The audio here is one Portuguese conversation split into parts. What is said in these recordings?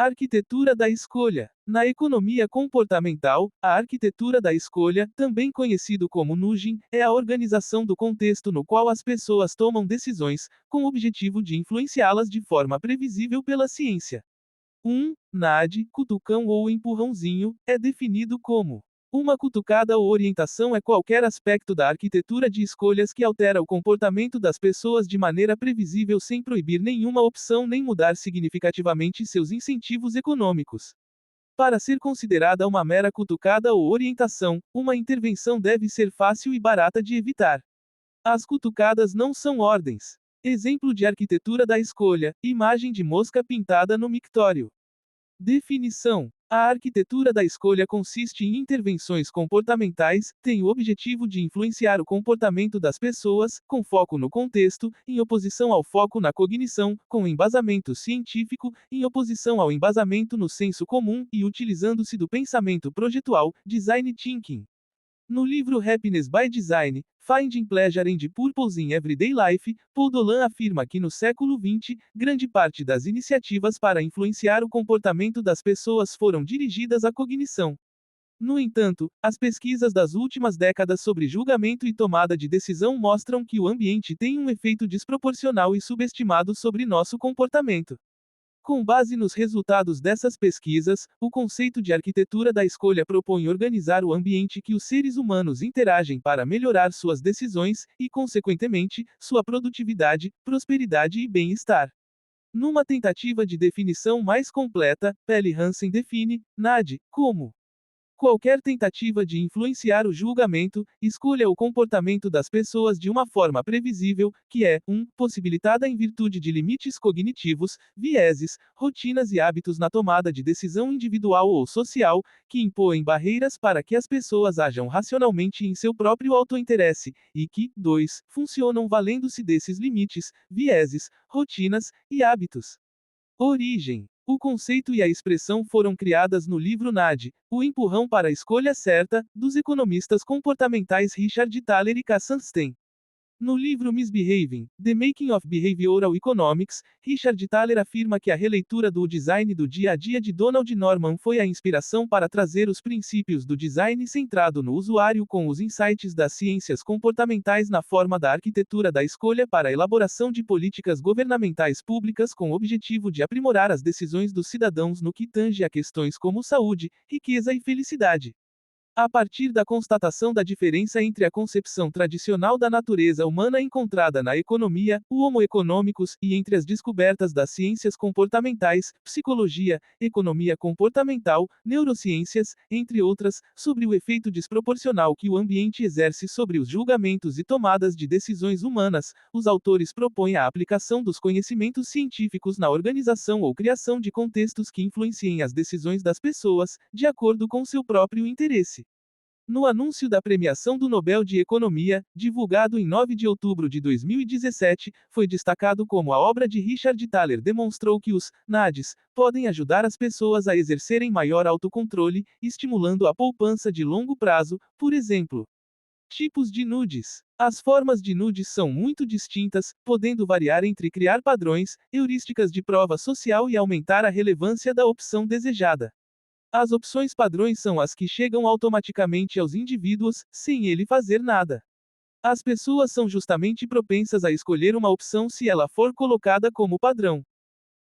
Arquitetura da escolha. Na economia comportamental, a arquitetura da escolha, também conhecido como nudging, é a organização do contexto no qual as pessoas tomam decisões, com o objetivo de influenciá-las de forma previsível pela ciência. Um nudge, cutucão ou empurrãozinho, é definido como uma cutucada ou orientação é qualquer aspecto da arquitetura de escolhas que altera o comportamento das pessoas de maneira previsível sem proibir nenhuma opção nem mudar significativamente seus incentivos econômicos. Para ser considerada uma mera cutucada ou orientação, uma intervenção deve ser fácil e barata de evitar. As cutucadas não são ordens. Exemplo de arquitetura da escolha: imagem de mosca pintada no mictório. Definição: a arquitetura da escolha consiste em intervenções comportamentais, tem o objetivo de influenciar o comportamento das pessoas, com foco no contexto, em oposição ao foco na cognição, com embasamento científico, em oposição ao embasamento no senso comum, e utilizando-se do pensamento projetual, design thinking. No livro Happiness by Design, Finding Pleasure and Purpose in Everyday Life, Paul Dolan afirma que no século XX, grande parte das iniciativas para influenciar o comportamento das pessoas foram dirigidas à cognição. No entanto, as pesquisas das últimas décadas sobre julgamento e tomada de decisão mostram que o ambiente tem um efeito desproporcional e subestimado sobre nosso comportamento. Com base nos resultados dessas pesquisas, o conceito de arquitetura da escolha propõe organizar o ambiente que os seres humanos interagem para melhorar suas decisões e, consequentemente, sua produtividade, prosperidade e bem-estar. Numa tentativa de definição mais completa, Pelle Hansen define nudge como qualquer tentativa de influenciar o julgamento, escolha ou comportamento das pessoas de uma forma previsível, que é, 1. Possibilitada em virtude de limites cognitivos, vieses, rotinas e hábitos na tomada de decisão individual ou social, que impõem barreiras para que as pessoas ajam racionalmente em seu próprio autointeresse, e que, 2. Funcionam valendo-se desses limites, vieses, rotinas e hábitos. Origem: o conceito e a expressão foram criadas no livro Nudge, O Empurrão para a Escolha Certa, dos economistas comportamentais Richard Thaler e Cass Sunstein. No livro Misbehaving: The Making of Behavioral Economics, Richard Thaler afirma que a releitura do design do dia a dia de Donald Norman foi a inspiração para trazer os princípios do design centrado no usuário com os insights das ciências comportamentais na forma da arquitetura da escolha para a elaboração de políticas governamentais públicas com o objetivo de aprimorar as decisões dos cidadãos no que tange a questões como saúde, riqueza e felicidade. A partir da constatação da diferença entre a concepção tradicional da natureza humana encontrada na economia, o Homo economicus, e entre as descobertas das ciências comportamentais, psicologia, economia comportamental, neurociências, entre outras, sobre o efeito desproporcional que o ambiente exerce sobre os julgamentos e tomadas de decisões humanas, os autores propõem a aplicação dos conhecimentos científicos na organização ou criação de contextos que influenciem as decisões das pessoas, de acordo com seu próprio interesse. No anúncio da premiação do Nobel de Economia, divulgado em 9 de outubro de 2017, foi destacado como a obra de Richard Thaler demonstrou que os nudges podem ajudar as pessoas a exercerem maior autocontrole, estimulando a poupança de longo prazo, por exemplo. Tipos de nudes. As formas de nudes são muito distintas, podendo variar entre criar padrões, heurísticas de prova social e aumentar a relevância da opção desejada. As opções padrões são as que chegam automaticamente aos indivíduos, sem ele fazer nada. As pessoas são justamente propensas a escolher uma opção se ela for colocada como padrão.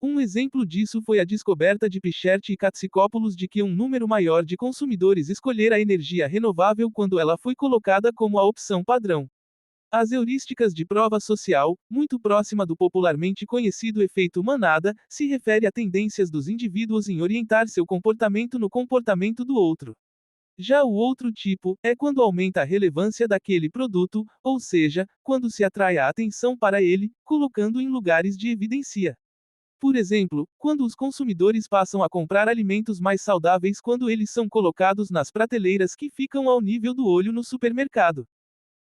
Um exemplo disso foi a descoberta de Pichert e Katsikopulos de que um número maior de consumidores escolher a energia renovável quando ela foi colocada como a opção padrão. As heurísticas de prova social, muito próxima do popularmente conhecido efeito manada, se refere a tendências dos indivíduos em orientar seu comportamento no comportamento do outro. Já o outro tipo é quando aumenta a relevância daquele produto, ou seja, quando se atrai a atenção para ele, colocando em lugares de evidência. Por exemplo, quando os consumidores passam a comprar alimentos mais saudáveis quando eles são colocados nas prateleiras que ficam ao nível do olho no supermercado.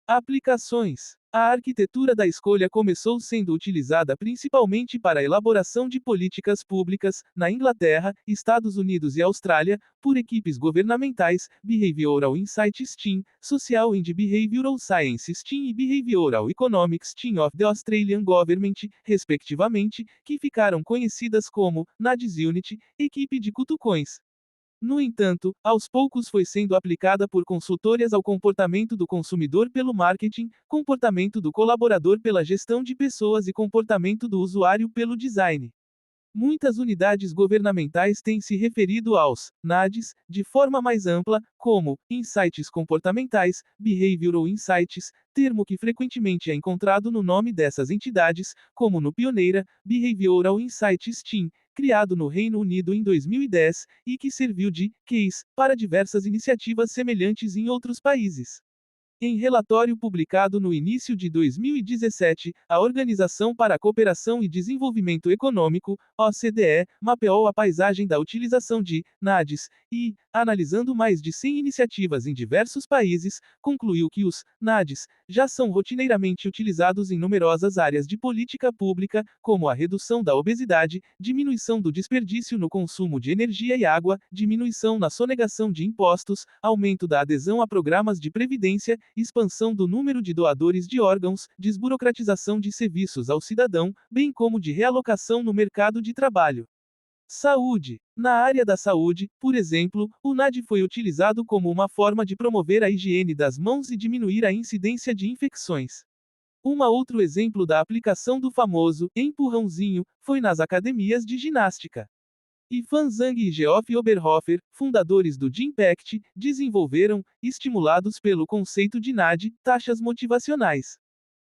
Aplicações. A arquitetura da escolha começou sendo utilizada principalmente para a elaboração de políticas públicas, na Inglaterra, Estados Unidos e Austrália, por equipes governamentais, Behavioral Insights Team, Social and Behavioral Sciences Team e Behavioral Economics Team of the Australian Government, respectivamente, que ficaram conhecidas como NADS Unit, equipe de cutucões. No entanto, aos poucos foi sendo aplicada por consultorias ao comportamento do consumidor pelo marketing, comportamento do colaborador pela gestão de pessoas e comportamento do usuário pelo design. Muitas unidades governamentais têm se referido aos NADs de forma mais ampla, como insights comportamentais, behavioral insights, termo que frequentemente é encontrado no nome dessas entidades, como no pioneira Behavioral Insights Team, criado no Reino Unido em 2010, e que serviu de case para diversas iniciativas semelhantes em outros países. Em relatório publicado no início de 2017, a Organização para a Cooperação e Desenvolvimento Econômico, OCDE, mapeou a paisagem da utilização de NADs e, analisando mais de 100 iniciativas em diversos países, concluiu que os NADs já são rotineiramente utilizados em numerosas áreas de política pública, como a redução da obesidade, diminuição do desperdício no consumo de energia e água, diminuição na sonegação de impostos, aumento da adesão a programas de previdência, expansão do número de doadores de órgãos, desburocratização de serviços ao cidadão, bem como de realocação no mercado de trabalho. Saúde. Na área da saúde, por exemplo, o NAD foi utilizado como uma forma de promover a higiene das mãos e diminuir a incidência de infecções. Outro exemplo da aplicação do famoso empurrãozinho foi nas academias de ginástica. Fan Zhang e Geoff Oberhofer, fundadores do Gimpact, desenvolveram, estimulados pelo conceito de NAD, taxas motivacionais.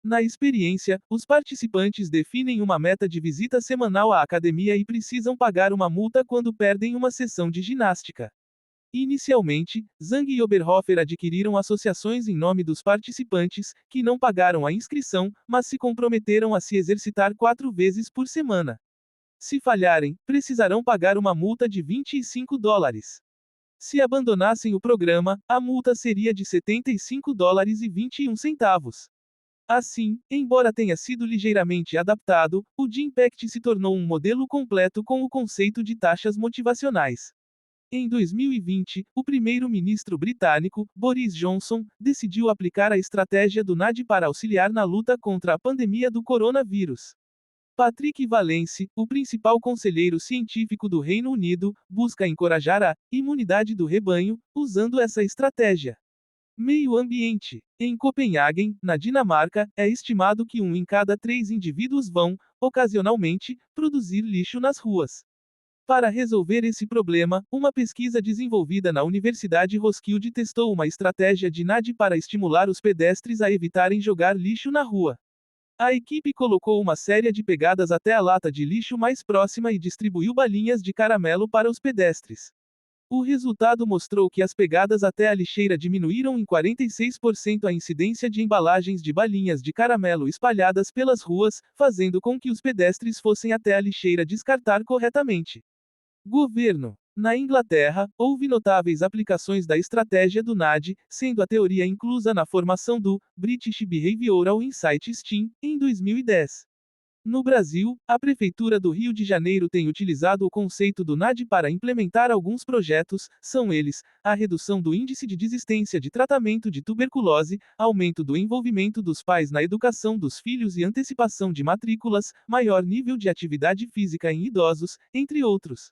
Na experiência, os participantes definem uma meta de visita semanal à academia e precisam pagar uma multa quando perdem uma sessão de ginástica. Inicialmente, Zhang e Oberhofer adquiriram associações em nome dos participantes, que não pagaram a inscrição, mas se comprometeram a se exercitar 4 vezes por semana. Se falharem, precisarão pagar uma multa de $25. Se abandonassem o programa, a multa seria de $75,21. Assim, embora tenha sido ligeiramente adaptado, o Gimpact se tornou um modelo completo com o conceito de taxas motivacionais. Em 2020, o primeiro-ministro britânico, Boris Johnson, decidiu aplicar a estratégia do NAD para auxiliar na luta contra a pandemia do coronavírus. Patrick Vallance, o principal conselheiro científico do Reino Unido, busca encorajar a imunidade do rebanho, usando essa estratégia. Meio ambiente. Em Copenhagen, na Dinamarca, é estimado que 1 em cada 3 indivíduos vão, ocasionalmente, produzir lixo nas ruas. Para resolver esse problema, uma pesquisa desenvolvida na Universidade Roskilde testou uma estratégia de NAD para estimular os pedestres a evitarem jogar lixo na rua. A equipe colocou uma série de pegadas até a lata de lixo mais próxima e distribuiu balinhas de caramelo para os pedestres. O resultado mostrou que as pegadas até a lixeira diminuíram em 46% a incidência de embalagens de balinhas de caramelo espalhadas pelas ruas, fazendo com que os pedestres fossem até a lixeira descartar corretamente. Governo. Na Inglaterra, houve notáveis aplicações da estratégia do NAD, sendo a teoria inclusa na formação do British Behavioral Insights Team, em 2010. No Brasil, a Prefeitura do Rio de Janeiro tem utilizado o conceito do NAD para implementar alguns projetos, são eles: a redução do índice de desistência de tratamento de tuberculose, aumento do envolvimento dos pais na educação dos filhos e antecipação de matrículas, maior nível de atividade física em idosos, entre outros.